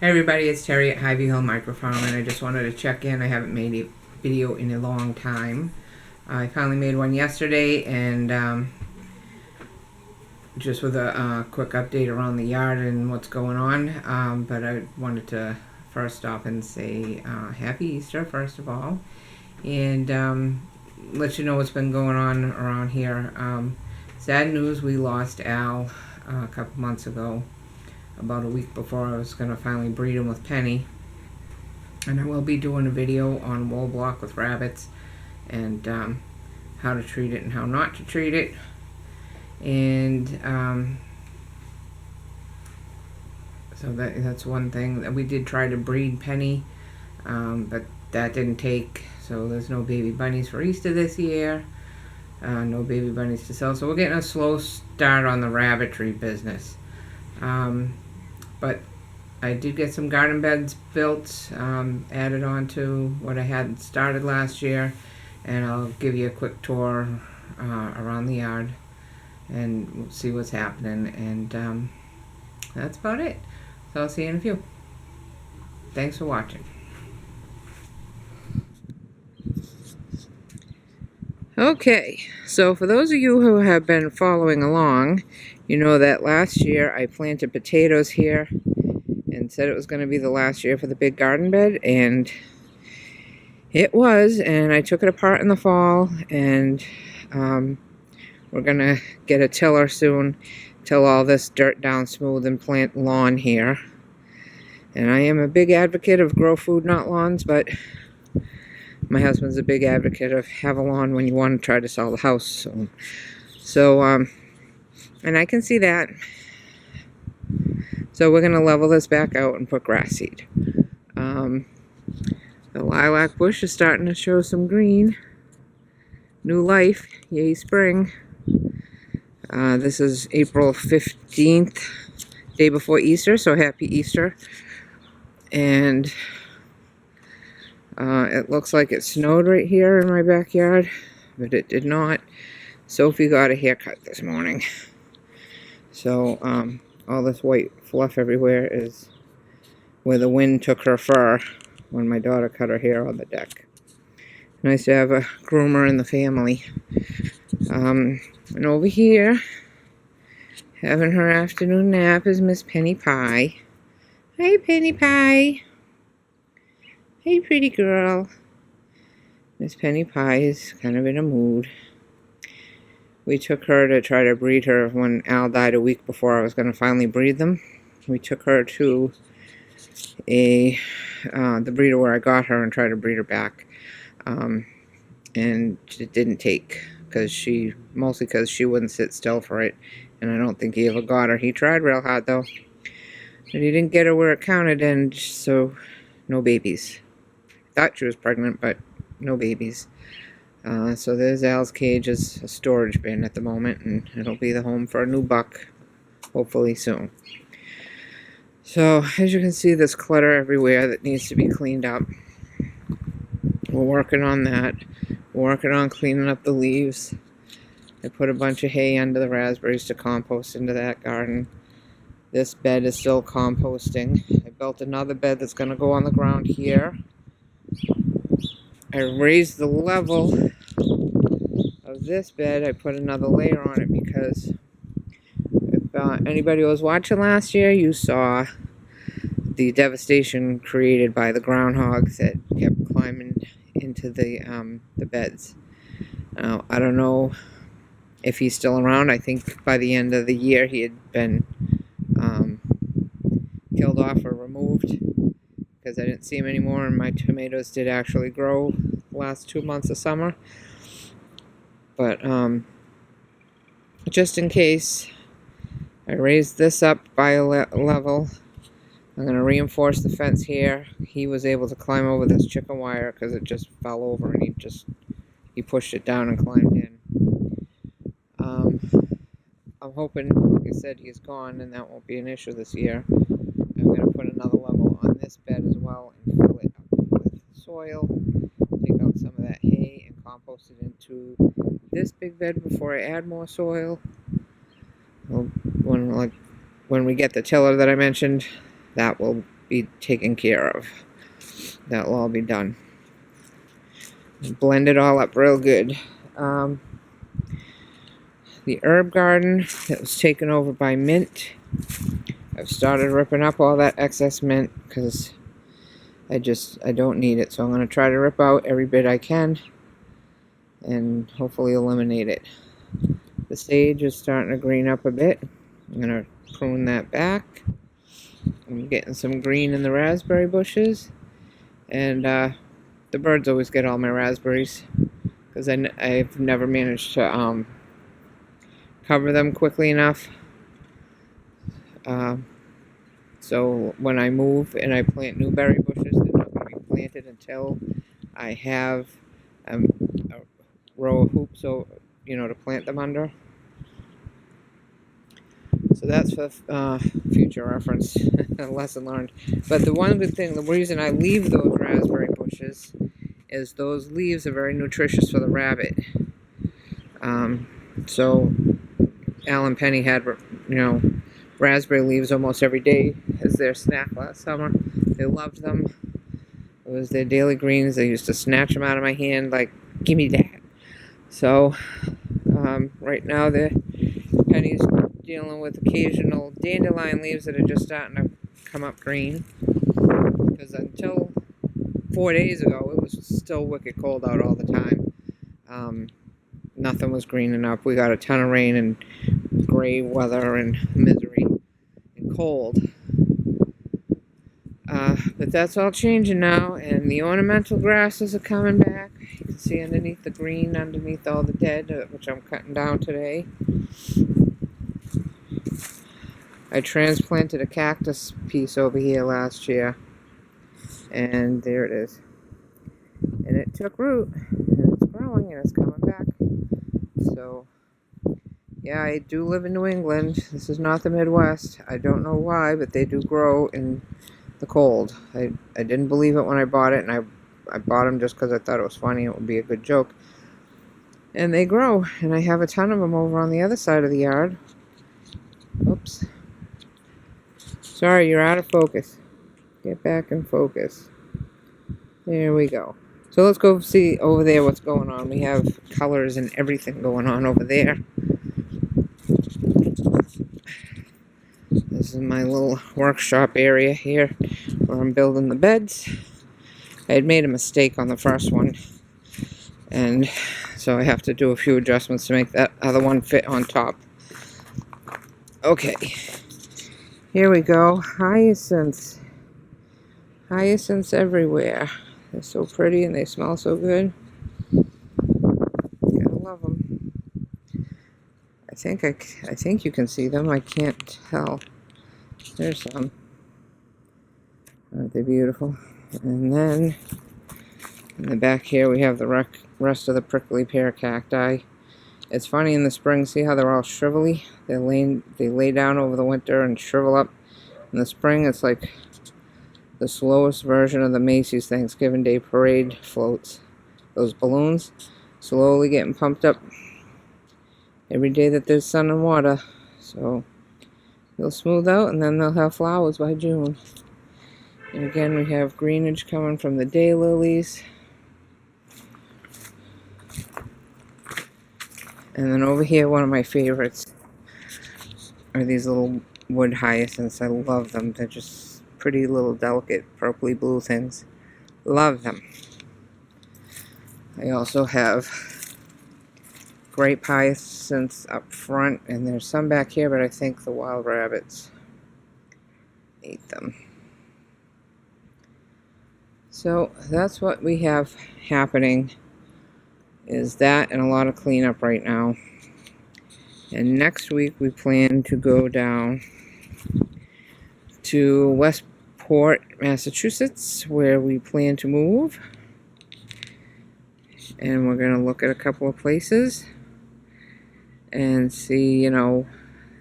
Hey everybody, it's Terry at Highview Hill Microfarm, and I just wanted to check in. I haven't made a video in a long time. I finally made one yesterday, and just with a quick update around the yard and what's going on. But I wanted to first stop and say Happy Easter, first of all, and let you know what's been going on around here. Sad news, we lost Al a couple months ago. About a week before I was going to finally breed him with Penny. And I will be doing a video on wool block with rabbits and how to treat it and how not to treat it. And so that's one thing. That we did try to breed Penny, but that didn't take. So there's no baby bunnies for Easter this year. No baby bunnies to sell. So we're getting a slow start on the rabbitry business. But I did get some garden beds built, added on to what I had started last year, and I'll give you a quick tour around the yard and we'll see what's happening, and that's about it. So I'll see you in a few. Thanks for watching. Okay, so for those of you who have been following along, you know that last year I planted potatoes here and said it was going to be the last year for the big garden bed, and it was. And I took it apart in the fall, and we're going to get a tiller soon, till all this dirt down smooth and plant lawn here. And I am a big advocate of grow food, not lawns, but my husband's a big advocate of have a lawn when you want to try to sell the house. So and I can see that. So we're going to level this back out and put grass seed. The lilac bush is starting to show some green. New life. Yay, spring. This is April 15th, day before Easter, so happy Easter. And it looks like it snowed right here in my backyard, but it did not. Sophie got a haircut this morning. So all this white fluff everywhere is where the wind took her fur when my daughter cut her hair on the deck. Nice to have a groomer in the family. And over here, having her afternoon nap, is Miss Penny Pie. Hi, Penny Pie. Hey, pretty girl. Miss Penny Pie is kind of in a mood. We took her to try to breed her when Al died a week before I was going to finally breed them. We took her to the breeder where I got her and tried to breed her back. And it didn't take, mostly because she wouldn't sit still for it. And I don't think he ever got her. He tried real hard though. But he didn't get her where it counted, and so no babies. Thought she was pregnant, but no babies. So there's Al's cage as a storage bin at the moment, and it'll be the home for a new buck, hopefully soon. So as you can see, there's clutter everywhere that needs to be cleaned up. We're working on that. We're working on cleaning up the leaves. I put a bunch of hay under the raspberries to compost into that garden. This bed is still composting. I built another bed that's going to go on the ground here. I raised the level of this bed. I put another layer on it because if anybody was watching last year, you saw the devastation created by the groundhogs that kept climbing into the beds. Now, I don't know if he's still around. I think by the end of the year he had been killed off or removed, because I didn't see him anymore, and my tomatoes did actually grow the last 2 months of summer. But just in case, I raised this up by a level. I'm going to reinforce the fence here. He was able to climb over this chicken wire because it just fell over, and he pushed it down and climbed in. I'm hoping, like I said, he's gone and that won't be an issue this year. I'm going to put another level on this bed as well and fill it up with soil. Take out some of that hay and compost it into this big bed before I add more soil. When we get the tiller that I mentioned, that will be taken care of. That'll all be done. Blend it all up real good. The herb garden that was taken over by mint, I've started ripping up all that excess mint because I don't need it. So I'm going to try to rip out every bit I can and hopefully eliminate it. The sage is starting to green up a bit. I'm going to prune that back. I'm getting some green in the raspberry bushes. And the birds always get all my raspberries because I've never managed to cover them quickly enough. So when I move and I plant new berry bushes, they're not going to be planted until I have a row of hoops, so to plant them under. So that's for future reference, a lesson learned. But the one good thing, the reason I leave those raspberry bushes is those leaves are very nutritious for the rabbit. So Alan Penny had, raspberry leaves almost every day as their snack last summer. They loved them. It was their daily greens. They used to snatch them out of my hand like, give me that. So right now Penny's dealing with occasional dandelion leaves that are just starting to come up green. Because until 4 days ago, it was still wicked cold out all the time. Nothing was green enough. We got a ton of rain and gray weather and misery and cold. But that's all changing now, and the ornamental grasses are coming back. You can see underneath the green, underneath all the dead, which I'm cutting down today. I transplanted a cactus piece over here last year, and there it is. And it took root, and it's growing, and it's coming back. So, yeah, I do live in New England. This is not the Midwest. I don't know why, but they do grow in the cold. I didn't believe it when I bought it, and I bought them just because I thought it was funny. It would be a good joke. And they grow, and I have a ton of them over on the other side of the yard. Oops. Sorry, you're out of focus. Get back in focus. There we go. So let's go see over there what's going on. We have colors and everything going on over there. This is my little workshop area here where I'm building the beds. I had made a mistake on the first one, and so I have to do a few adjustments to make that other one fit on top. Okay, here we go. Hyacinths. Hyacinths everywhere. They're so pretty and they smell so good. Gotta love them. I think you can see them. I can't tell. There's some. Aren't they beautiful? And then in the back here we have the rest of the prickly pear cacti. It's funny in the spring, see how they're all shrivelly? They lay down over the winter and shrivel up. In the spring it's like the slowest version of the Macy's Thanksgiving Day Parade floats. Those balloons slowly getting pumped up every day that there's sun and water. So they'll smooth out and then they'll have flowers by June. And again, we have greenage coming from the daylilies. And then over here, one of my favorites are these little wood hyacinths. I love them. They're just pretty little delicate purpley blue things. Love them. I also have grape hyacinths up front, and there's some back here, but I think the wild rabbits ate them. So that's what we have happening, is that and a lot of cleanup right now. And next week we plan to go down to Westport, Massachusetts, where we plan to move. And we're going to look at a couple of places and see,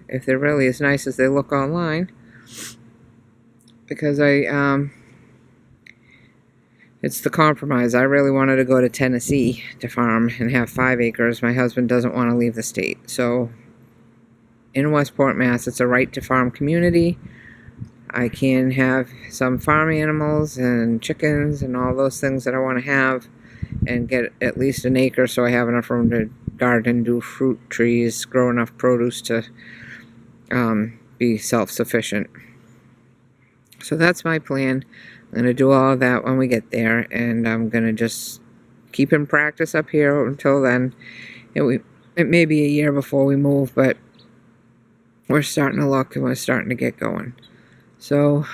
if they're really as nice as they look online. Because it's the compromise. I really wanted to go to Tennessee to farm and have 5 acres. My husband doesn't want to leave the state. So in Westport, Mass, it's a right to farm community. I can have some farm animals and chickens and all those things that I want to have, and get at least an acre so I have enough room to garden, do fruit trees, grow enough produce to be self-sufficient. So that's my plan. I'm going to do all of that when we get there, and I'm going to just keep in practice up here until then. It may be a year before we move, but we're starting to look and we're starting to get going. So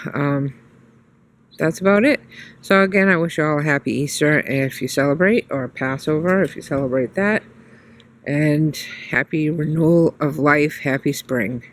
that's about it. So again, I wish you all a happy Easter if you celebrate, or Passover if you celebrate that, and happy renewal of life, happy spring.